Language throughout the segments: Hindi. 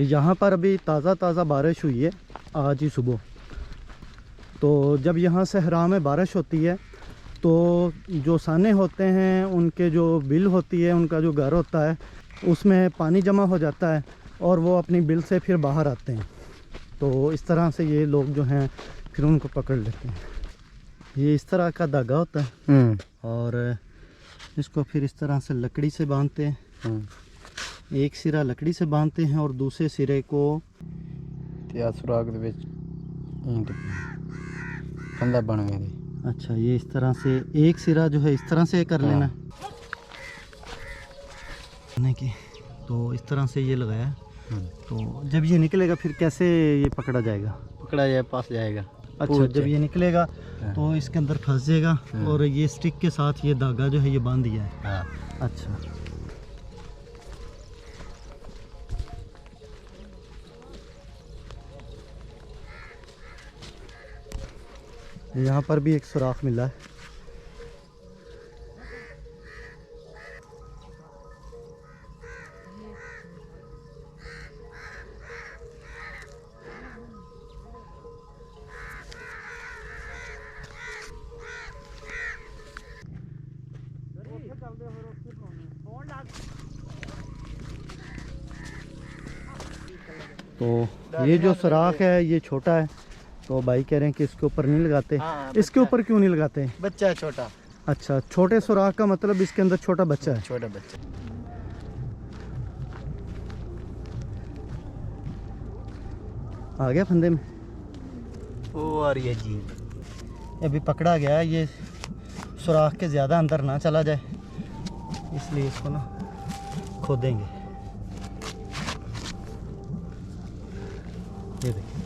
यहाँ पर अभी ताज़ा ताज़ा बारिश हुई है आज ही सुबह। तो जब यहाँ से हरा में बारिश होती है तो जो साने होते हैं उनके जो बिल होती है, उनका जो घर होता है उसमें पानी जमा हो जाता है और वो अपनी बिल से फिर बाहर आते हैं। तो इस तरह से ये लोग जो हैं फिर उनको पकड़ लेते हैं। ये इस तरह का धागा होता है और इसको फिर इस तरह से लकड़ी से बांधते हैं। एक सिरा लकड़ी से बांधते हैं और दूसरे सिरे को सुराख फंदा बन गए। अच्छा, ये इस तरह से एक सिरा जो है इस तरह से कर लेना की। तो इस तरह से ये लगाया। तो जब ये निकलेगा फिर कैसे ये पकड़ा जाएगा? पकड़ा जाए, पास जाएगा। अच्छा, जब ये निकलेगा तो इसके अंदर फंस जाएगा और ये स्टिक के साथ ये धागा जो है ये बांध दिया है। अच्छा, यहाँ पर भी एक सुराख मिला है। तो ये जो सुराख है ये छोटा है, तो भाई कह रहे हैं कि इसके ऊपर नहीं लगाते। इसके ऊपर क्यों नहीं लगाते? बच्चा है छोटा। अच्छा, छोटे सुराख का मतलब इसके अंदर छोटा बच्चा है। छोटा बच्चा। आ गया फंदे में। वो आ रही है जी। अभी पकड़ा गया है। ये सुराख के ज़्यादा अंदर ना चला जाए इसलिए इसको ना खोदेंगे। ये देखिए,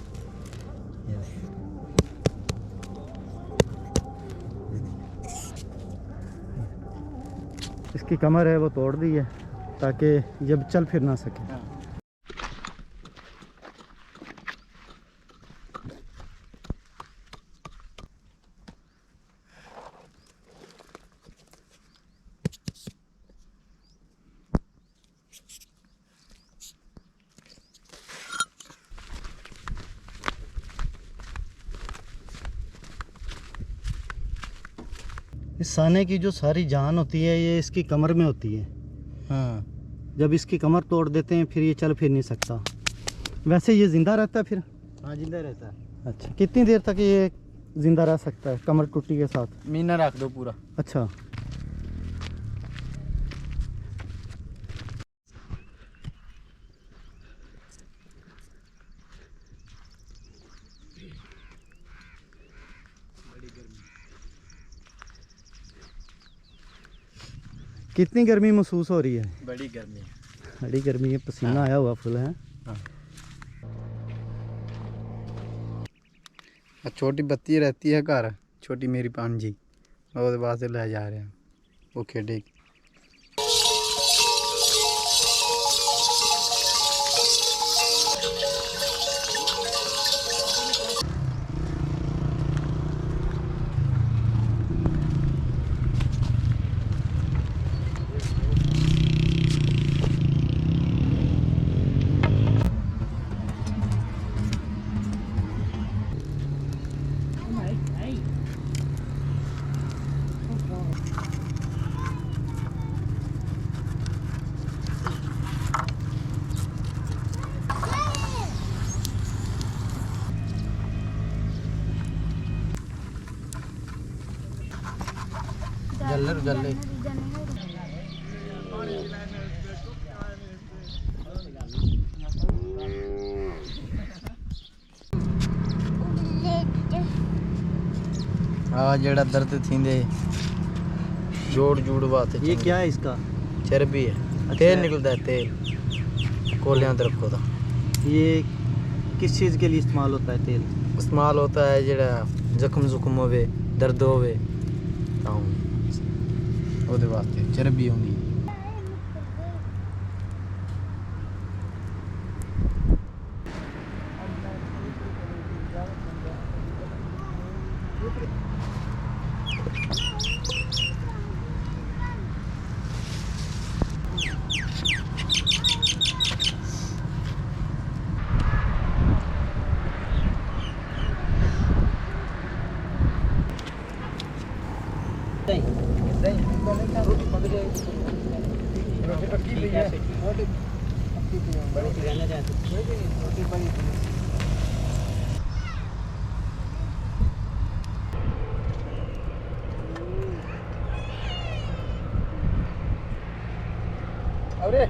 इसकी कमर है वो तोड़ दी है ताकि जब चल फिर ना सके। इस साने की जो सारी जान होती है ये इसकी कमर में होती है। जब इसकी कमर तोड़ देते हैं फिर ये चल फिर नहीं सकता। वैसे ये जिंदा रहता है फिर? हाँ, जिंदा रहता है। अच्छा, कितनी देर तक ये जिंदा रह सकता है कमर टूटी के साथ? महीना रख दो पूरा। अच्छा, कितनी गर्मी महसूस हो रही है? बड़ी गर्मी। बड़ी गर्मी है, पसीना आया हुआ फुल है। छोटी बत्ती रहती है घर, छोटी मेरी पांजी, और बाद से ले जा रहे हैं वो खेडेगी। जल्ले जेड़ा दर्द थींदे जोड़ जुड़ बात। ये क्या है इसका? चर्बी है। अच्छा, तेल निकलता है, तेल कोलियां तरफ का। ये किस चीज़ के लिए इस्तेमाल होता है तेल? इस्तेमाल होता है जेड़ा जख्म जुख्म होवे, दर्द होवे ਉਹਦੇ ਵਾਸਤੇ ਚਰਬੀ ਆਉਂਦੀ। अरे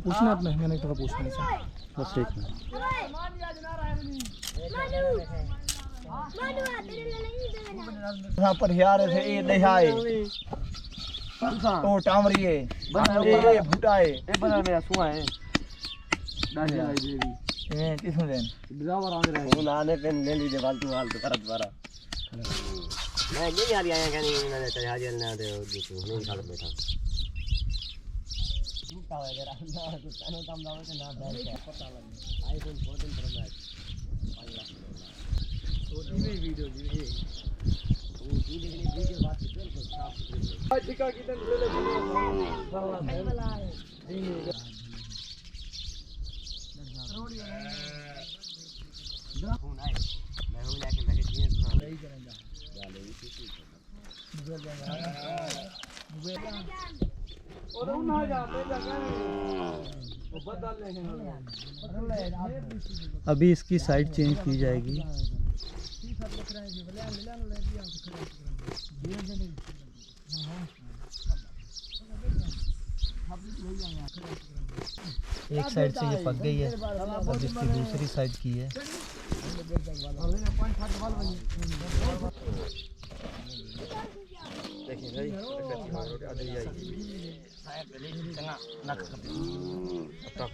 पूछना आप मैंने थोड़ा पूछना है बस ठीक है। यहाँ पर यार से ये दिखाए ओ टामरी है ये भूटा है ये बना मेरा सुआ है ये किसने देन बिलावर आंदे रहे वो लाने पे ले लीजिए फालतू फालतू करत बारा मैं नहीं आ रही आया क्या नहीं मैंने चाहे हाजिर ना दे दूसरी नहीं खा बैठा का है जरा ना तो तने काम दावे के ना बैठ के पता लगे आईफोन 14 प्रो मैक्स छोटी में वीडियो जी ये वो वीडियो बात बिल्कुल साफ सुथरी टिका कितन ले ले वाला है फोन आए मैं हूं जाके मैं के जीएस बना नहीं करेंगे डाले इसी और उन आ जाते जगह वो बदल ले अभी इसकी साइड चेंज की जाएगी। एक साइड से ये पक गई है, अब इसकी दूसरी साइड की है।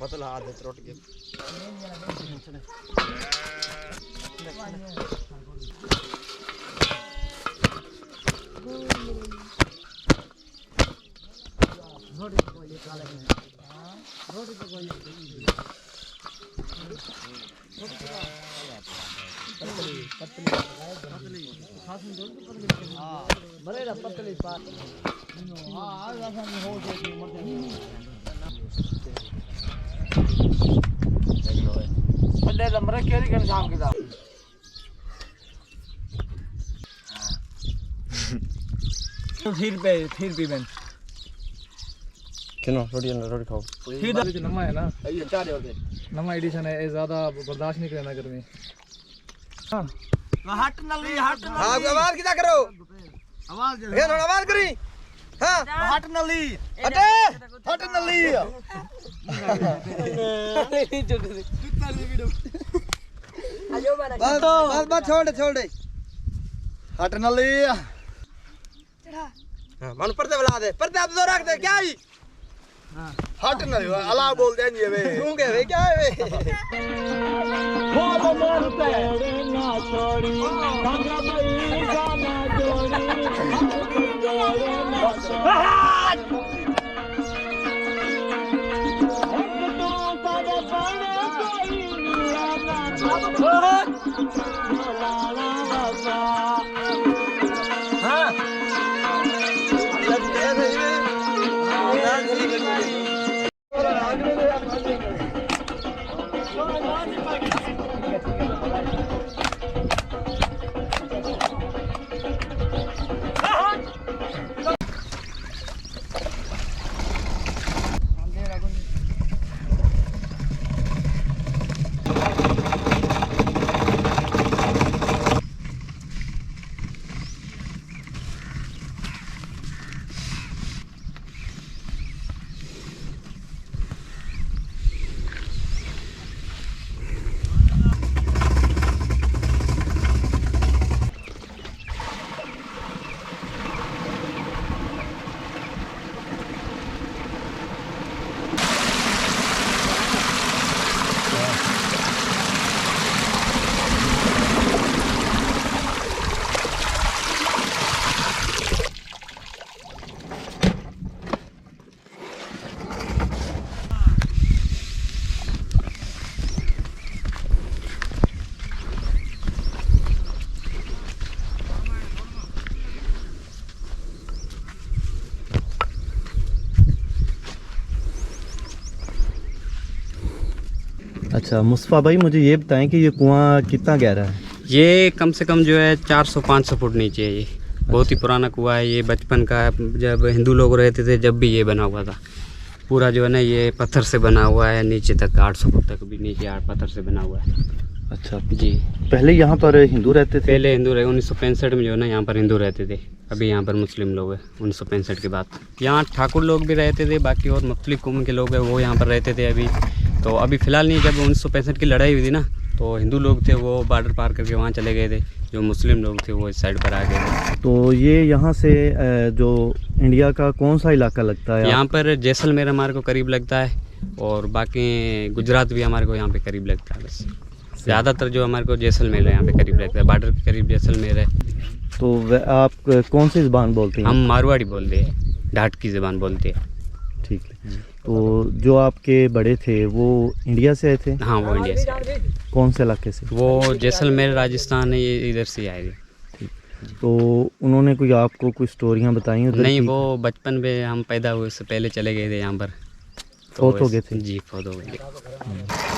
पतला आदत रोट के फिर भी बन किनो रोटी खाओ फिर नमा है ना ये चार होते नमा एडिशन है ये ज्यादा बर्दाश्त नहीं करना गर्मी हां हट नली हट आप आवाज किदा करो आवाज ये थोड़ा आवाज करी हां हट नली अटे हट नली बस छोड़ दे हट नली हां मन पर बुला दे पर आप तो रख दे क्या ही हां हट नली अला बोल दे जी वे तू के वे क्या है वे बोल मोर पेड़ ना छोड़ी गंगा मई गाना जोड़ी जोड़े ना छोड़ी एक तो पर कोई मिला ना लाला बाबा हां अच्छा मुस्तफ़ा भाई, मुझे ये बताएं कि ये कुआं कितना गहरा है? ये कम से कम जो है 400-500 फुट नीचे है। ये बहुत ही पुराना कुआं है। ये बचपन का है, जब हिंदू लोग रहते थे जब भी ये बना हुआ था। पूरा जो है ना ये पत्थर से बना हुआ है, नीचे तक 800 फुट तक भी नीचे 8 पत्थर से बना हुआ है। अच्छा जी, पहले यहाँ पर हिंदू रहते थे? पहले हिंदू रहे। 1965 में जो है ना यहाँ पर हिंदू रहते थे। अभी यहाँ पर मुस्लिम लोग हैं 1965 के बाद। यहाँ ठाकुर लोग भी रहते थे, बाकी और मुख्तलिफ कौम के लोग हैं वो यहाँ पर रहते थे। अभी फ़िलहाल नहीं, जब 1965 की लड़ाई हुई थी ना, तो हिंदू लोग थे वो बॉर्डर पार करके वहाँ चले गए थे। जो मुस्लिम लोग थे वो इस साइड पर आ गए थे। तो ये यहाँ से जो इंडिया का कौन सा इलाका लगता है? यहाँ पर जैसलमेर हमारे को करीब लगता है, और बाकी गुजरात भी हमारे को यहाँ पे करीब लगता है। बस ज़्यादातर जो हमारे को जैसलमेर है यहाँ पे करीब लगता है, बॉर्डर के करीब जैसलमेर है। तो आप कौन सी ज़बान बोलते हैं? हम मारवाड़ी बोलते हैं, ढाट की ज़बान बोलते हैं। ठीक है। तो जो आपके बड़े थे वो इंडिया से आए थे? हाँ, वो इंडिया से आए थे। कौन से इलाके से? वो जैसलमेर राजस्थान है, ये इधर से आए थे। तो उन्होंने कोई आपको कुछ स्टोरियाँ बताई उधर नहीं, की? वो बचपन में हम पैदा हुए उससे पहले चले गए थे यहाँ पर। फौत हो गए थे? जी, फौत हो गए थे।